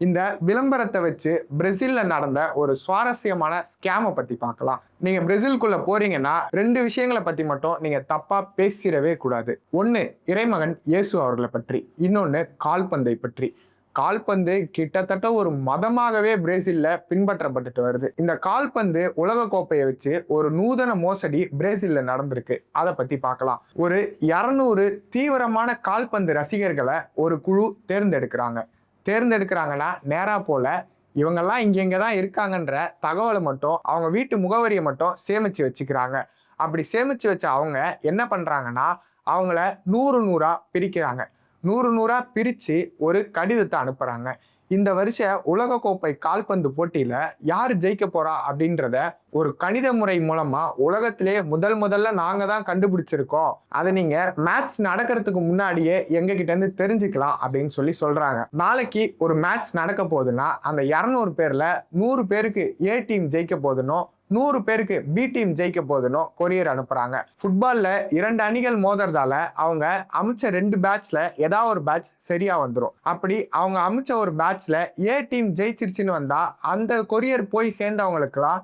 இந்த விளம்பரத்தை வச்சு பிரேசில்ல நடந்த ஒரு சுவாரஸ்யமான ஸ்கேமை பத்தி பார்க்கலாம். நீங்க பிரேசில்குள்ள போறீங்கன்னா 2 விஷயங்களை பத்தி மட்டும் நீங்க தப்பா பேசிடவே கூடாது. ஒன்னு இறைமகன் இயேசு அவர்களை பற்றி, இன்னொன்னு கால்பந்தை பற்றி. கால்பந்து கிட்டத்தட்ட ஒரு மதமாகவே பிரேசில்ல பின்பற்றப்பட்டுட்டு வருது. இந்த கால்பந்து உலக கோப்பையை வச்சு ஒரு நூதன மோசடி பிரேசில்ல நடந்திருக்கு. அதை பத்தி பார்க்கலாம். ஒரு 200 தீவிரமான கால்பந்து ரசிகர்களை ஒரு குழு தேர்ந்தெடுக்கிறாங்கன்னா நேரா போல இவங்கெல்லாம் இங்க தான் இருக்காங்கன்ற தகவலை மட்டும் அவங்க வீட்டு முகவரியை மட்டும் சேமிச்சு வச்சுக்கிறாங்க. அப்படி சேமிச்சு வச்ச அவங்க என்ன பண்றாங்கன்னா அவங்கள 100 பிரிக்கிறாங்க. 100 பிரிச்சு ஒரு கடிதத்தை அனுப்புறாங்க. இந்த வருஷ உலகக்கோப்பை கால்பந்து போட்டியில யார் ஜெயிக்க போறா அப்படின்றத ஒரு கணித முறை மூலமா உலகத்திலேயே முதல்ல நாங்க தான் கண்டுபிடிச்சிருக்கோம். அதை நீங்க மேட்ச் நடக்கிறதுக்கு முன்னாடியே எங்க கிட்ட இருந்து தெரிஞ்சுக்கலாம் அப்படின்னு சொல்றாங்க. நாளைக்கு ஒரு மேட்ச் நடக்க போகுதுன்னா அந்த 200 பேர்ல 100 பேருக்கு ஏ டீம் ஜெயிக்க போதுனோ 100 பேருக்கு பி டீம் ஜெயிக்க போதுனோ கொரியர் அனுப்புறாங்க. ஃபுட்பால்ல 2 அணிகள் மோதுறதால அவங்க அமைச்ச 2 பேட்ச்ல ஏதாவது ஒரு பேட்ச் சரியா வந்துடும். அப்படி அவங்க அமைச்ச ஒரு பேட்ச்ல ஏ டீம் ஜெயிச்சிருச்சுன்னு வந்தா அந்த கொரியர் போய் சேர்ந்தவங்களுக்குலாம்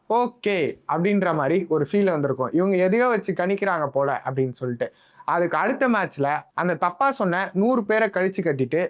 ஓகே அப்படின்ற மாதிரி ஒரு ஃபீல் வந்திருக்கும். இவங்க எதையோ வச்சு கணிக்கிறாங்க போல அப்படின்னு சொல்லிட்டு அதுக்கு அடுத்த மேட்ச்ல அந்த தப்பா சொன்ன 100 பேரை கழிச்சு கட்டிட்டு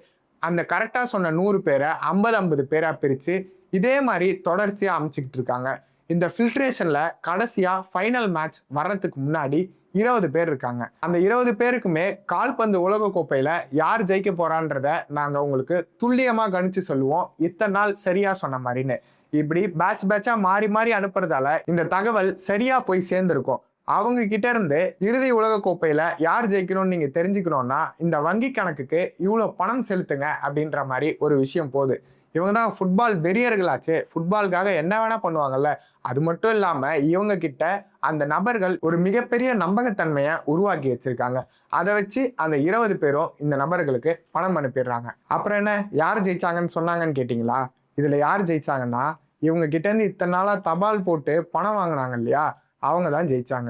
அந்த கரெக்டா சொன்ன 100 பேரை 50 பேரா பிரிச்சு இதே மாதிரி தொடர்ச்சியா அமைச்சுக்கிட்டு இருக்காங்க. இந்த ஃபில்ட்ரேஷன்ல கடைசியா ஃபைனல் மேட்ச் வர்றதுக்கு முன்னாடி 20 பேர் இருக்காங்க. அந்த 20 பேருக்குமே கால்பந்து உலக கோப்பையில யார் ஜெயிக்க போறான்றத நாங்க உங்களுக்கு துல்லியமா கணிச்சு சொல்லுவோம், இத்தனை நாள் சரியா சொன்ன மாதிரின்னு. இப்படி பேட்சா மாறி மாறி அனுப்புறதால இந்த தகவல் சரியா போய் சேர்ந்திருக்கும். அவங்க கிட்ட இருந்து இறுதி உலக கோப்பையில யார் ஜெயிக்கணும்னு நீங்க தெரிஞ்சுக்கணும்னா இந்த வங்கி கணக்குக்கு இவ்வளவு பணம் செலுத்துங்க அப்படின்ற மாதிரி ஒரு விஷயம் போகுது. இவங்க தான் ஃபுட்பால் வெறியர்களாச்சு, ஃபுட்பாலுக்காக என்ன வேணா பண்ணுவாங்கல்ல. அது மட்டும் இல்லாம இவங்க கிட்ட அந்த நபர்கள் ஒரு மிகப்பெரிய நம்பகத்தன்மையை உருவாக்கி வச்சிருக்காங்க. அதை வச்சு அந்த 20 பேரும் இந்த நபர்களுக்கு பணம் அனுப்பிடுறாங்க. அப்புறம் என்ன, யார் ஜெயிச்சாங்கன்னு சொன்னாங்கன்னு கேட்டீங்களா? இதுல யார் ஜெயிச்சாங்கன்னா இவங்க கிட்ட இருந்து இத்தனை நாளா தபால் போட்டு பணம் வாங்கினாங்க இல்லையா, அவங்க தான் ஜெயிச்சாங்க.